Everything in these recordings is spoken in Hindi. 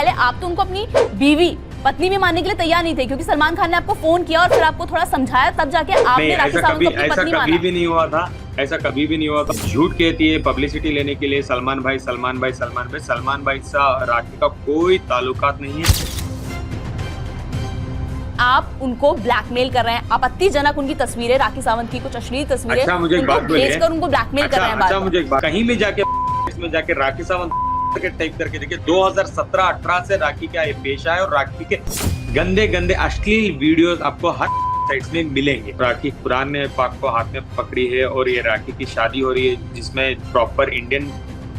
पहले आप तो उनको अपनी बीवी पत्नी भी मानने के लिए तैयार नहीं थे, क्योंकि सलमान खान ने आपको फोन किया और फिर आपको थोड़ा समझाया, तब जाके आपने राखी सावंत को अपनी पत्नी माना। कभी भी नहीं हुआ था, ऐसा कभी भी नहीं हुआ था। झूठ कहती है पब्लिसिटी लेने के लिए, सलमान भाई सलमान भाई सलमान भाई। सलमान भाई से राखी का कोई ताल्लुकात नहीं है। आप उनको ब्लैकमेल कर रहे हैं, आपत्तिजनक उनकी तस्वीरें, राखी सावंत की कुछ अश्लील तस्वीरें अच्छा, मुझे एक बात बोलिए, भेजकर उनको ब्लैकमेल कर रहे हैं। अच्छा, मुझे एक बात, कहीं भी जाके इसमें जाके राखी सावंत टाइप करके देखिए, 2017-18 से राखी का पेशा है और राखी के गंदे गंदे अश्लील वीडियोस आपको हर साइट्स में मिलेंगे। राखी कुरान ने पाक को हाथ में पकड़ी है और ये राखी की शादी हो रही है, जिसमें प्रॉपर इंडियन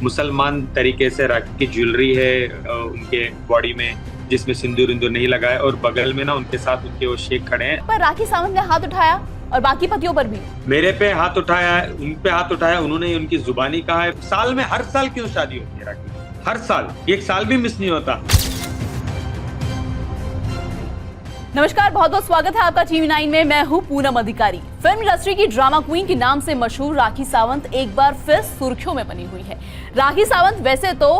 मुसलमान तरीके से राखी की ज्वेलरी है उनके बॉडी में, जिसमें सिंदूर इंदूर नहीं लगा है, और बगल में ना उनके साथ उनके वो शेख खड़े हैं। पर राखी सावंत ने हाथ उठाया और बाकी पतियों पर भी। मेरे पे हाथ उठाया है, उन पे हाथ उठाया, उन्होंने उनकी जुबानी कहा है। साल में हर साल क्यों शादी होती है राखी? हर साल, एक साल भी मिस नहीं होता। नमस्कार, बहुत बहुत स्वागत है आपका TV9 में। मैं हूं पूनम अधिकारी। फिल्म इंडस्ट्री की ड्रामा क्वीन के नाम से मशहूर राखी सावंत एक बार फिर सुर्खियों में बनी हुई है। राखी सावंत वैसे तो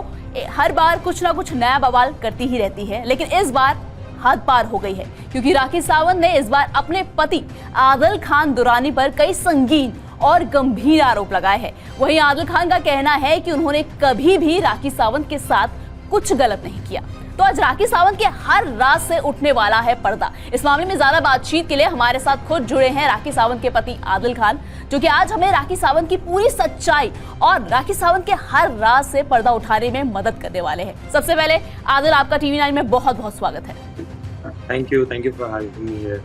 हर बार कुछ ना कुछ नया बवाल करती ही रहती है, लेकिन इस बार हद पार हो गई है, क्योंकि राखी सावंत ने इस बार अपने पति आदिल खान दुरानी पर कई संगीन और गंभीर आरोप लगाए हैं। वहीं आदिल खान का कहना है कि उन्होंने कभी भी राखी सावंत के साथ कुछ गलत नहीं किया। तो आज राखी सावंत के हर राज से उठने वाला है पर्दा। इस मामले में ज्यादा बातचीत के लिए हमारे साथ खुद जुड़े हैं राखी सावंत के पति आदिल खान, जो कि आज हमें राखी सावंत की पूरी सच्चाई और राखी सावंत के हर राज से पर्दा उठाने में मदद करने वाले हैं। सबसे पहले आदिल, आपका TV9 में बहुत बहुत स्वागत है। Thank you for having me here.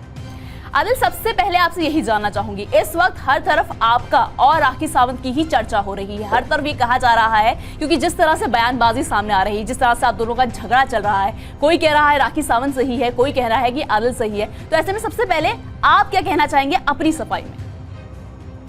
Adil, सबसे पहले आपसे यही जानना चाहूंगी, इस वक्त हर तरफ आपका और राखी सावंत की ही चर्चा हो रही है। हर तरफ ये कहा जा रहा है, क्योंकि जिस तरह से बयानबाजी सामने आ रही है, जिस तरह से आप दोनों का झगड़ा चल रहा है, कोई कह रहा है राखी सावंत सही है, कोई कह रहा है कि आदिल सही है। तो ऐसे में सबसे पहले आप क्या कहना चाहेंगे अपनी सफाई में?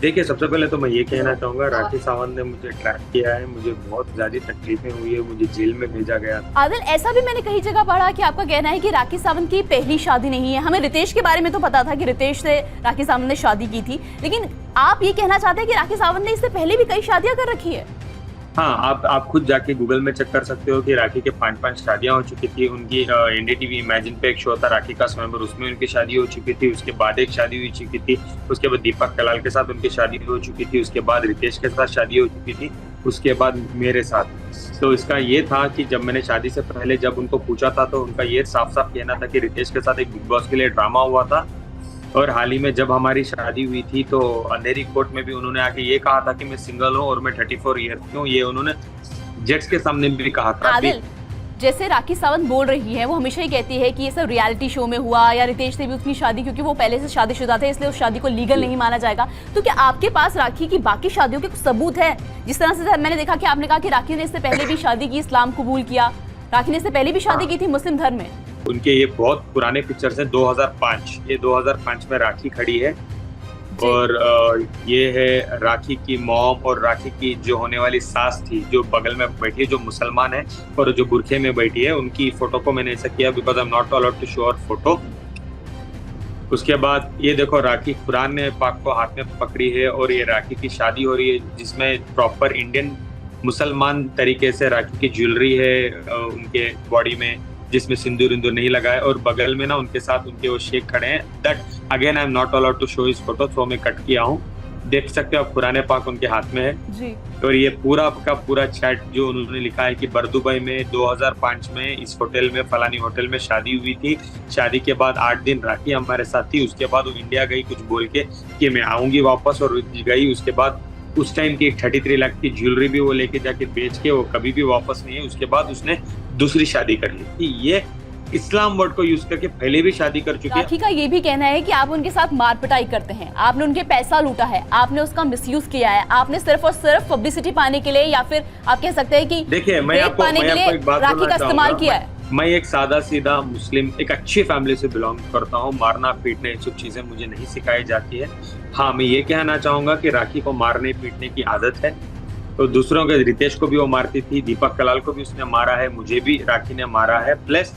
देखिए, सबसे पहले तो मैं ये कहना चाहूंगा, राखी सावंत ने मुझे ट्रैक किया है, मुझे बहुत ज्यादा तकलीफें हुई है, मुझे जेल में भेजा गया। आदिल, ऐसा भी मैंने कई जगह पढ़ा कि आपका कहना है कि राखी सावंत की पहली शादी नहीं है। हमें रितेश के बारे में तो पता था कि रितेश से राखी सावंत ने शादी की थी, लेकिन आप ये कहना चाहते हैं कि राखी सावंत ने इससे पहले भी कई शादियां कर रखी है? हाँ, आप खुद जाके गूगल में चेक कर सकते हो कि राखी के 5 शादियां हो चुकी थी। उनकी NDTV इमेजिन पे एक शो था राखी का स्वयंवर, उसमें उनकी शादी हो चुकी थी। उसके बाद एक शादी हुई चुकी थी, उसके बाद दीपक कलाल के साथ उनकी शादी हो चुकी थी, उसके बाद रितेश के साथ शादी हो चुकी थी, उसके बाद मेरे साथ। तो इसका ये था कि जब मैंने शादी से पहले जब उनको पूछा था, तो उनका ये साफ साफ कहना था कि रितेश के साथ एक बिग बॉस के लिए ड्रामा हुआ था, और हाल ही में जब हमारी शादी हुई थी तो अंधेरी कोर्ट में भी उन्होंने आके ये कहा था कि मैं सिंगल हूँ और मैं 34 ईयर की हूँ। ये उन्होंने जज के सामने भी कहा था। आदिल, जैसे राखी सावंत बोल रही है, वो हमेशा ही कहती है कि ये सब रियलिटी शो में हुआ, या रितेश से भी उसकी शादी, क्योंकि वो पहले से शादीशुदा थे, इसलिए उस शादी को लीगल नहीं माना जाएगा। तो क्या आपके पास राखी की बाकी शादियों के कुछ सबूत है? जिस तरह से मैंने देखा कि आपने कहा कि राखी ने इससे पहले भी शादी की, इस्लाम कबूल किया, राखी ने इससे पहले भी शादी की थी मुस्लिम धर्म में। उनके ये बहुत पुराने पिक्चर्स हैं, 2005, ये 2005 में राखी खड़ी है, और ये है राखी की मॉम और राखी की जो होने वाली सास थी, जो बगल में बैठी है, जो मुसलमान है और जो बुरखे में बैठी है। उनकी फोटो को मैंने ऐसा किया because I am not allowed to show our photo. उसके बाद ये देखो, राखी कुरान ने पाक को हाथ में पकड़ी है और ये राखी की शादी हो रही है, जिसमें प्रॉपर इंडियन मुसलमान तरीके से राखी की ज्वेलरी है उनके बॉडी में, जिसमें सिंदूर इंदूर नहीं लगा है, और बगल में ना उनके साथ उनके वो शेख खड़े हैं। That again I am not allowed to show इस फोटो, तो मैं कट किया हूँ, देख सकते हो आप, कुरान पाक उनके हाथ में है जी। और ये पूरा का पूरा चैट जो उन्होंने लिखा है कि बरदुबई में 2005 में इस होटल में, फलानी होटल में शादी हुई थी। शादी के बाद 8 दिन राखी हमारे साथ थी, उसके बाद वो इंडिया गई कुछ बोल के कि मैं आऊंगी वापस, और गई। उसके बाद उस टाइम की 33 लाख की ज्वेलरी भी वो लेके जाके बेच के वो कभी भी वापस नहीं है। उसके बाद उसने दूसरी शादी कर ली थी। ये इस्लाम वर्ड को यूज करके पहले भी शादी कर चुकी है। राखी का ये भी कहना है कि आप उनके साथ मार पिटाई करते हैं, आपने उनके पैसा लूटा है, आपने उसका मिसयूज किया है, आपने सिर्फ और सिर्फ पब्लिसिटी पाने के लिए, या फिर आप कह सकते हैं कि देखिए, मैं आपको एक बात राखी का इस्तेमाल किया है। मैं एक सादा सीधा मुस्लिम, एक अच्छी फैमिली से बिलोंग करता हूँ। मारना पीटना ये सब चीजें मुझे नहीं सिखाई जाती है। हाँ, मैं ये कहना चाहूंगा कि राखी को मारने पीटने की आदत है, तो दूसरों के, रितेश को भी वो मारती थी, दीपक कलाल को भी उसने मारा है, मुझे भी राखी ने मारा है। प्लस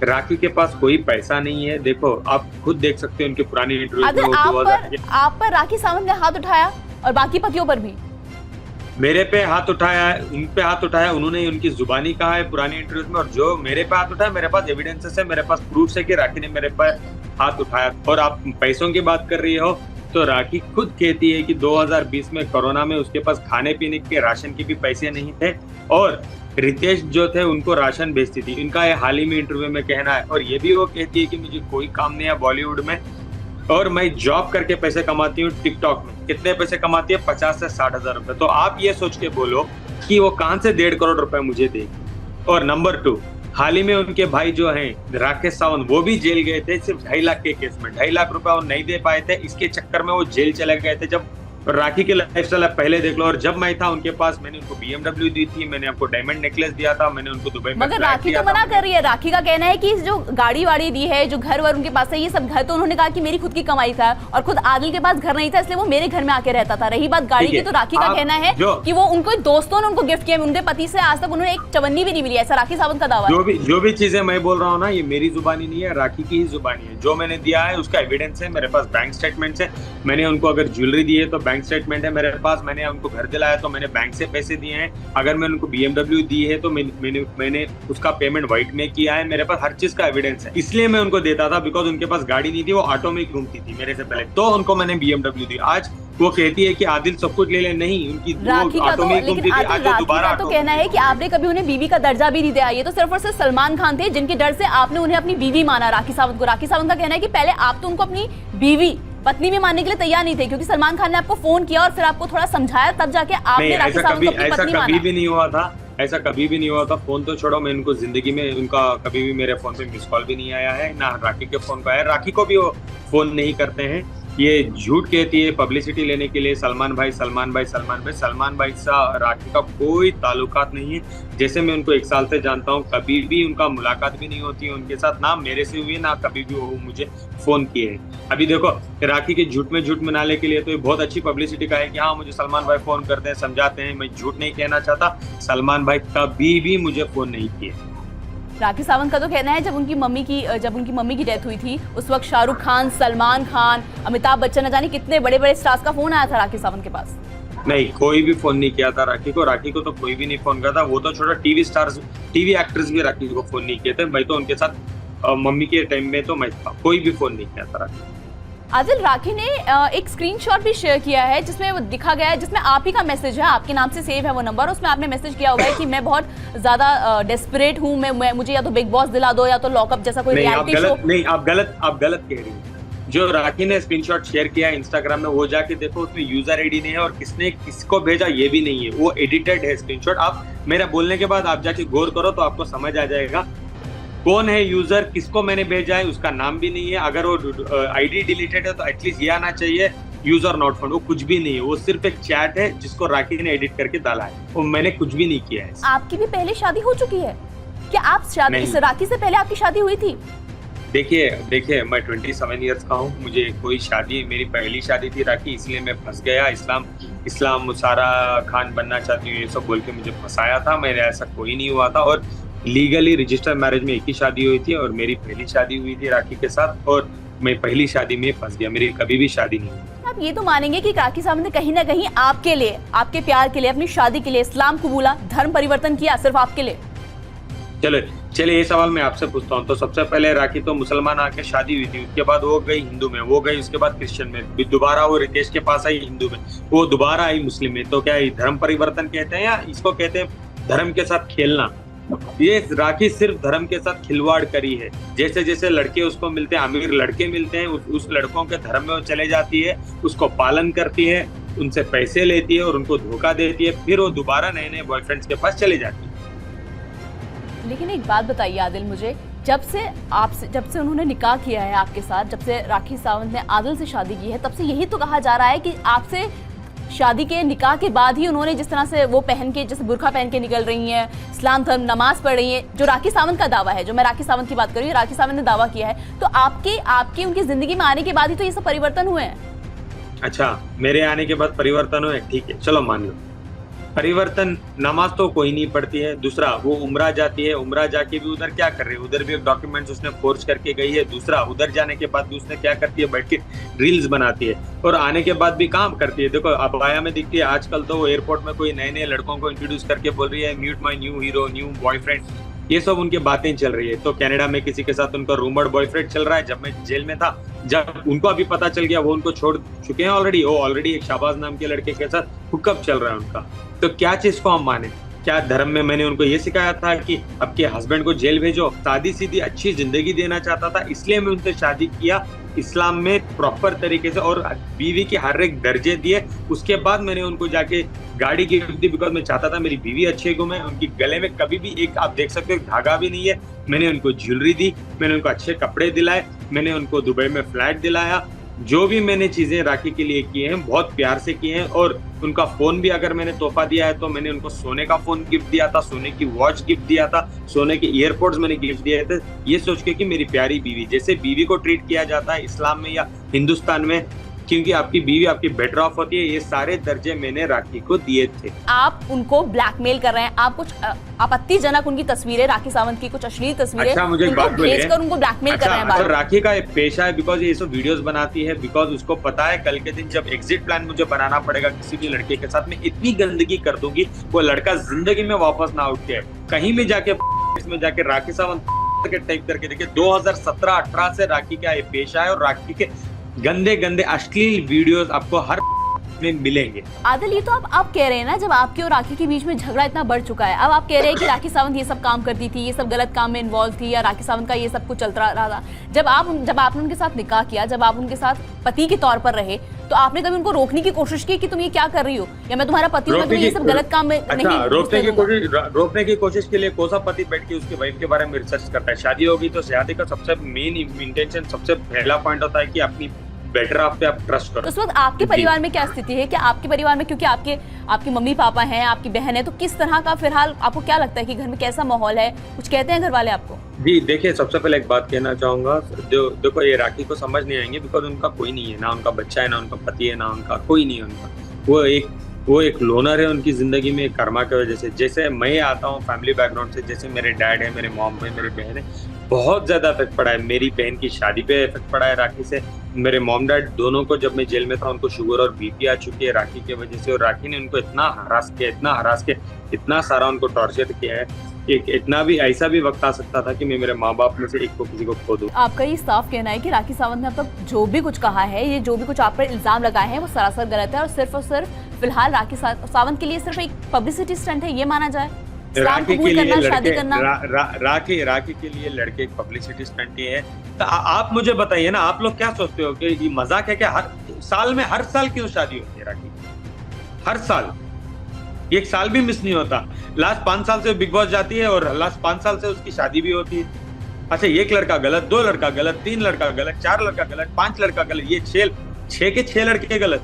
राखी के पास कोई पैसा नहीं है। देखो, आप खुद देख सकते हो उनकी पुरानी इंटरव्यू में। आप पर राखी सावंत ने हाथ उठाया और बाकी पतियों पर भी। मेरे पे हाथ उठाया है, उन पे हाथ उठाया, उन्होंने उनकी जुबानी कहा है पुरानी इंटरव्यूज में, और जो मेरे पे हाथ उठाया, मेरे पास एविडेंसेस है, मेरे पास प्रूफ है कि राखी ने मेरे पे हाथ उठाया। और आप पैसों की बात कर रही हो, तो राखी खुद कहती है कि 2020 में कोरोना में उसके पास खाने पीने के राशन के भी पैसे नहीं थे, और रितेश जो थे उनको राशन भेजती थी। इनका ये हाल ही में इंटरव्यू में कहना है। और ये भी वो कहती है कि मुझे कोई काम नहीं है बॉलीवुड में, और मैं जॉब करके पैसे कमाती हूँ टिकटॉक में। कितने पैसे कमाती है? 50 से 60 हजार रुपए। तो आप ये सोच के बोलो कि वो कहां से 1.5 करोड़ रुपए मुझे देगी। और नंबर 2, हाल ही में उनके भाई जो हैं राकेश सावंत, वो भी जेल गए थे सिर्फ 2.5 लाख के केस में। 2.5 लाख रुपए वो नहीं दे पाए थे, इसके चक्कर में वो जेल चले गए थे। जब राखी के लाइफस्टाइल आप पहले देख लो। और जब मैं था उनके पास, मैंने उनको BMW दी थी, मैंने आपको डायमंड नेकलेस दिया था, मैंने उनको दुबई में मगर राखी तो मना कर रही है। राखी का कहना है कि जो गाड़ी वाड़ी दी है, जो घर वर उनके पास है, ये सब घर तो उन्होंने कहा कि मेरी खुद की कमाई था, और खुद आदिल के पास घर नहीं था, इसलिए वो मेरे घर में आके रहता था। रही बात गाड़ी की, तो राखी का कहना है कि वो उनको दोस्तों ने उनको गिफ्ट किया, उनके पति से आज तक उन्होंने एक चवन्नी भी नहीं मिली। ऐसा राखी सावंत का दावा है। जो भी चीजें मैं बोल रहा हूँ ना, ये मेरी जुबानी नहीं है, राखी की ही जुबानी है। जो मैंने दिया है उसका एविडेंस है, मेरे पास बैंक स्टेटमेंट है। मैंने उनको अगर ज्वेलरी दी है तो बैंक स्टेटमेंट है मेरे पास। मैंने उनको घर दिलाया तो मैंने बैंक से पैसे दिए हैं। अगर मैंने उनको BMW दी है तो मैंने उसका पेमेंट व्हाइट में किया है। मेरे पास हर चीज का एविडेंस है। इसलिए मैं उनको देता था, बिकॉज उनके पास गाड़ी नहीं थी, वो ऑटो में घूमती थी मेरे से पहले, तो उनको मैंने BMW दी। आज वो कहती है कि आदिल सब कुछ ले ले, नहीं, उनकी ऑटो में घूमती थी, आज वो दोबारा तो कहना है कि आपने कभी उन्हें बीवी का दर्जा भी नहीं दिया। ये तो सिर्फ और सिर्फ सलमान खान थे जिनके डर से आपने उन्हें अपनी बीवी माना, राखी सावंत को। राखी सावंत का कहना है कि पहले आप तो उनको अपनी बीवी पत्नी भी मानने के लिए तैयार नहीं थे, क्योंकि सलमान खान ने आपको फोन किया और फिर आपको थोड़ा समझाया, तब जाके आपने राखी सावंत को अपनी पत्नी माना। कभी भी नहीं हुआ था, ऐसा कभी भी नहीं हुआ था। फोन तो छोड़ो, मैं उनको जिंदगी में उनका कभी भी मेरे फोन पे मिस कॉल भी नहीं आया है, ना राखी के फोन पे आया। राखी को भी वो फोन नहीं करते हैं। ये झूठ कहती है पब्लिसिटी लेने के लिए, सलमान भाई सलमान भाई सलमान भाई। सलमान भाई से राखी का कोई ताल्लुकात नहीं है। जैसे मैं उनको 1 साल से जानता हूँ, कभी भी उनका मुलाकात भी नहीं होती है उनके साथ, ना मेरे से हुई, ना कभी भी वो मुझे फोन किए हैं। अभी देखो, राखी के झूठ में झूठ मनाने के लिए तो ये बहुत अच्छी पब्लिसिटी का है कि हाँ मुझे सलमान भाई फोन करते हैं, समझाते हैं। मैं झूठ नहीं कहना चाहता, सलमान भाई कभी भी मुझे फोन नहीं किए। राखी सावंत का तो कहना है जब उनकी मम्मी की डेथ हुई थी, उस वक्त शाहरुख खान, सलमान खान, अमिताभ बच्चन, न जाने कितने बड़े बड़े स्टार्स का फोन आया था राखी सावंत के पास। नहीं, कोई भी फोन नहीं किया था राखी को। राखी को तो कोई भी नहीं फोन करता। वो तो छोटा टीवी स्टार्स, टीवी एक्टर्स भी राखी को फोन नहीं किए थे। मैं तो उनके साथ मम्मी के टाइम में तो मैं था, कोई भी फोन नहीं किया था राखी। आदिल, राखी ने एक स्क्रीनशॉट भी शेयर किया है जिसमें वो दिखा गया है, जिसमें आप ही का मैसेज है, आपके नाम से सेव है वो नंबर। उसमें आपने मैसेज किया हुआ है कि मैं बहुत ज्यादा डेस्परेट हूँ, मुझे या तो बिग बॉस दिला दो या तो लॉकअप जैसा कोई रियलिटी शो। नहीं, आप गलत कह रही हैं। जो राखी ने स्क्रीनशॉट शेयर किया है इंस्टाग्राम में, वो जाके देखो, उसमें यूजर आईडी नहीं है और किसने किसको भेजा ये भी नहीं है, वो एडिटेड है स्क्रीनशॉट। आप मेरा बोलने के बाद आप जाके गौर करो तो आपको समझ आ जाएगा कौन है यूजर, किसको मैंने भेजा है, उसका नाम भी नहीं है। अगर वो आईडी डिलीटेड है तो एटलीस्ट ये आना चाहिए यूजर नॉट फाउंड। वो कुछ भी नहीं है, वो सिर्फ एक चैट है जिसको राखी ने एडिट करके डाला है। वो मैंने कुछ भी नहीं किया है। आपकी भी पहले शादी हो चुकी है क्या? आप राखी से पहले आपकी शादी हुई थी? देखिए मैं 27 ईयर्स का हूँ। मुझे कोई शादी, मेरी पहली शादी थी राखी, इसलिए मैं फंस गया। इस्लाम मुसारा खान बनना चाहती हूँ ये सब बोल के मुझे फंसाया था। मेरे ऐसा कोई नहीं हुआ था, और लीगली रजिस्टर्ड मैरिज में एक ही शादी हुई थी, और मेरी पहली शादी हुई थी राखी के साथ, और मैं पहली शादी में फंस गया। मेरी कभी भी शादी नहीं हुई। आप ये तो मानेंगे कि राखी सावंत ने कहीं ना कहीं आपके लिए, आपके प्यार के लिए, अपनी शादी के लिए इस्लाम कबूला, धर्म परिवर्तन किया सिर्फ आपके लिए? चले ये सवाल मैं आपसे पूछता हूँ। तो सबसे पहले राखी तो मुसलमान आके शादी हुई थी, उसके बाद वो गई हिंदू में, वो गई उसके बाद क्रिश्चियन में, दोबारा वो रितेश के पास आई हिंदू में, वो दोबारा आई मुस्लिम में। तो क्या ये धर्म परिवर्तन कहते हैं, या इसको कहते हैं धर्म के साथ खेलना? ये राखी सिर्फ धर्म के साथ खिलवाड़ करी है। जैसे जैसे लड़के उसको मिलते हैं, अमीर लड़के मिलते हैं, उस लड़कों के धर्म में वो चले जाती है, उसको पालन करती है, उनसे पैसे लेती है और उनको धोखा देती है, फिर वो दोबारा नए नए बॉयफ्रेंड्स के पास चली जाती है। लेकिन एक बात बताइए आदिल मुझे, जब से उन्होंने निकाह किया है आपके साथ, जब से राखी सावंत ने आदिल से शादी की है, तब से यही तो कहा जा रहा है कि आपसे शादी के निकाह के बाद ही उन्होंने जिस तरह से वो पहन के, जैसे बुर्खा पहन के निकल रही हैं, इस्लाम धर्म, नमाज पढ़ रही हैं, जो राखी सावंत का दावा है, जो मैं राखी सावंत की बात कर रही हूँ, राखी सावंत ने दावा किया है, तो आपके उनकी जिंदगी में आने के बाद ही तो ये सब परिवर्तन हुए हैं। अच्छा, मेरे आने के बाद परिवर्तन हुए, ठीक है, चलो मान लो। परिवर्तन, नमाज तो कोई नहीं पढ़ती है। दूसरा, वो उम्रा जाती है, उम्रा जाके भी उधर क्या कर रही है, उधर भी डॉक्यूमेंट्स उसने फोर्ज करके गई है। दूसरा, उधर जाने के बाद भी उसने क्या करती है, बैठ के रील्स बनाती है और आने के बाद भी काम करती है। देखो अबाया में दिखती है। आजकल तो वो एयरपोर्ट में कोई नए नए लड़कों को इंट्रोड्यूस करके बोल रही है, meet my new hero, new boyfriend. ये सब उनकी बातें चल रही है। तो कनाडा में किसी के साथ उनका रूमर्ड बॉयफ्रेंड चल रहा है। जब मैं जेल में था, जब उनको अभी पता चल गया, वो उनको छोड़ चुके हैं ऑलरेडी। वो ऑलरेडी एक शाहबाज नाम के लड़के के साथ हुकअप चल रहा है उनका। तो क्या चीज को हम माने? क्या धर्म में मैंने उनको ये सिखाया था कि आपके हस्बैंड को जेल भेजो? सादी सीधी अच्छी जिंदगी देना चाहता था, इसलिए मैं उनसे शादी किया इस्लाम में प्रॉपर तरीके से, और बीवी के हर एक दर्जे दिए। उसके बाद मैंने उनको जाके गाड़ी गिफ्ट दी, बिकॉज मैं चाहता था मेरी बीवी अच्छे घूमे। उनकी गले में कभी भी एक, आप देख सकते हो, धागा भी नहीं है। मैंने उनको ज्वेलरी दी, मैंने उनको अच्छे कपड़े दिलाए, मैंने उनको दुबई में फ्लैट दिलाया। जो भी मैंने चीजें राखी के लिए किए हैं बहुत प्यार से किए हैं। और उनका फोन भी अगर मैंने तोहफा दिया है तो मैंने उनको सोने का फोन गिफ्ट दिया था, सोने की वॉच गिफ्ट दिया था, सोने के ईयरपोड्स मैंने गिफ्ट दिए थे, ये सोच के कि मेरी प्यारी बीवी, जैसे बीवी को ट्रीट किया जाता है इस्लाम में या हिंदुस्तान में, क्योंकि आपकी बीवी आपकी बेटर ऑफ होती है, ये सारे दर्जे मैंने राखी को दिए थे। आप उनको ब्लैकमेल कर रहे हैं, आप कुछ आपत्तिजनक उनकी तस्वीरें, राखी सावंत की कुछ अश्लील तस्वीरें अच्छा, मुझे एक बात बोलिए, भेजकर उनको ब्लैकमेल कर रहे हैं। अच्छा, राखी का एक पेशा है, बिकॉज ये सब वीडियोस बनाती है, बिकॉज उसको पता है कल के दिन जब एग्जिट प्लान मुझे बनाना पड़ेगा किसी भी लड़के के साथ, मैं इतनी गंदगी कर दूंगी वो लड़का जिंदगी में वापस ना उठ के कहीं भी जाके इसमें जाके राखी सावंत के टाइप करके देखिए। 2017-18 से राखी का ये पेशा है और राखी के गंदे गंदे अश्लील वीडियोस आपको हर में मिलेंगे। आदिल, ये तो आप कह रहे हैं ना, जब आपके और राखी के बीच में झगड़ा इतना बढ़ चुका है, अब आप कह रहे हैं कि राखी सावंत ये सब काम करती थी, ये सब गलत काम में इन्वॉल्व थी, या राखी सावंत का ये सब कुछ चलता रहा था। जब आपने उनके साथ निकाह किया, जब आप उनके साथ पति के तौर पर रहे, तो आपने कभी उनको रोकने की कोशिश की कि तुम ये क्या कर रही हो, या मैं तुम्हारा पति हूं, मैं तुम्हें ये सब गलत काम में नहीं रोकने की कोशिश के लिए कौन सा पति बैठ के उसके वाइफ के बारे में रिसर्च करता है? शादी होगी तो शादी का सबसे मेन इंटेंशन, सबसे पहला पॉइंट होता है कि अपनी बेटर आप पे आप ट्रस्ट करो। उस वक्त आपके परिवार में क्या स्थिति है? क्या आपके परिवार में, क्योंकि आपके मम्मी पापा हैं, आपकी बहन है, तो किस तरह का फिलहाल आपको क्या लगता है कि घर में कैसा माहौल है? कुछ कहते हैं घर वाले आपको? जी देखिए, सबसे पहले एक बात कहना चाहूंगा, देखो ये राखी को समझ नहीं आएंगे, बिकॉज उनका कोई नहीं है, ना उनका बच्चा है, ना उनका पति है, ना उनका कोई नहीं है उनका। वो एक लोनर है उनकी जिंदगी में, कर्मा की वजह से। जैसे मैं आता हूँ फैमिली बैकग्राउंड से, जैसे मेरे डैड है, मेरे मॉम है, मेरे बहन है, बहुत ज्यादा इफेक्ट पड़ा है। मेरी बहन की शादी पे इफेक्ट पड़ा है राखी से। मेरे मॉम डैड दोनों को, जब मैं जेल में था, उनको शुगर और बीपी आ चुकी है राखी की वजह से। और राखी ने उनको इतना हरास किया, इतना सारा उनको टॉर्चर किया है। इतना भी, ऐसा भी वक्त आ सकता था कि मैं मेरे माँ बाप में से एक को किसी को खो दूं। आपका ये साफ कहना है कि राखी सावंत ने अब तक जो भी कुछ कहा है, ये जो भी कुछ आप पर इल्जाम लगाए हैं, वो सरासर गलत है, और सिर्फ फिलहाल राखी सावंत के लिए सिर्फ एक पब्लिसिटी स्टंट है, ये माना जाए? राखी के लिए राखी के लिए लड़के एक पब्लिसिटी स्टंट ही है। तो आप मुझे बताइए ना, आप लोग क्या सोचते हो कि ये मजाक है क्या? हर साल क्यों शादी होती है राखी? हर साल, एक साल भी मिस नहीं होता। लास्ट 5 साल से बिग बॉस जाती है और लास्ट 5 साल से उसकी शादी भी होती है। अच्छा, एक लड़का गलत, 2 लड़का गलत, 3 लड़का गलत, 4 लड़का गलत, 5 लड़का गलत, ये 6 के 6 लड़के गलत।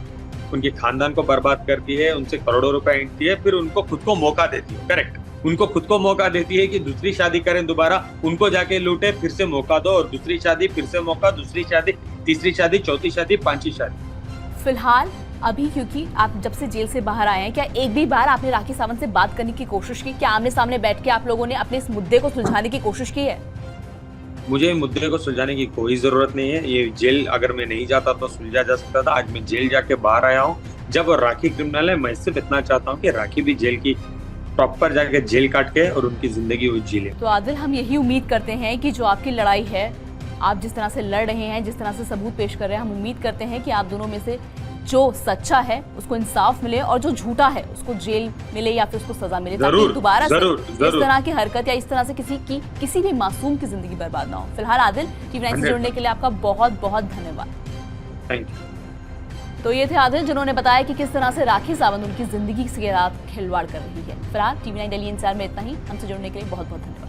उनके खानदान को बर्बाद करती है, उनसे करोड़ों रुपए ऐंठती है, फिर उनको खुद को मौका देती है। करेक्ट, उनको खुद को मौका देती है कि दूसरी शादी करें, दोबारा उनको जाके लूटे, फिर से मौका दो, और दूसरी शादी, फिर से मौका, दूसरी शादी, तीसरी शादी, चौथी शादी, 5वीं शादी। फिलहाल अभी, क्योंकि आप जब से जेल से बाहर आए हैं, क्या एक भी बार आपने राखी सावंत से बात करने की कोशिश की? क्या आमने सामने बैठ के आप लोगों ने अपने इस मुद्दे को सुलझाने की कोशिश की है? मुझे मुद्दे को सुलझाने की कोई जरूरत नहीं है। ये जेल अगर मैं नहीं जाता तो सुलझा जा सकता था। आज मैं जेल जाके बाहर आया हूँ। जब राखी क्रिमिनल है, मैं सिर्फ इतना चाहता हूँ कि राखी भी जेल की प्रॉपर जाके जेल काट के और उनकी जिंदगी वो जी ले। तो आदिल, हम यही उम्मीद करते हैं कि जो आपकी लड़ाई है, आप जिस तरह से लड़ रहे हैं, जिस तरह से सबूत पेश कर रहे हैं, हम उम्मीद करते हैं कि आप दोनों में से जो सच्चा है उसको इंसाफ मिले, और जो झूठा है उसको जेल मिले या फिर उसको सजा मिले, ताकि दोबारा से इस तरह की हरकत या इस तरह से किसी भी मासूम की जिंदगी बर्बाद ना हो। फिलहाल आदिल, टीवी9 से जुड़ने के लिए आपका बहुत बहुत धन्यवाद। Thank you. तो ये थे आदिल, जिन्होंने बताया कि किस तरह से राखी सावंत उनकी जिंदगी के साथ खिलवाड़ कर रही है। फिलहाल टीवी9 दिल्ली इंसार में इतना ही। हमसे जुड़ने के लिए बहुत बहुत धन्यवाद।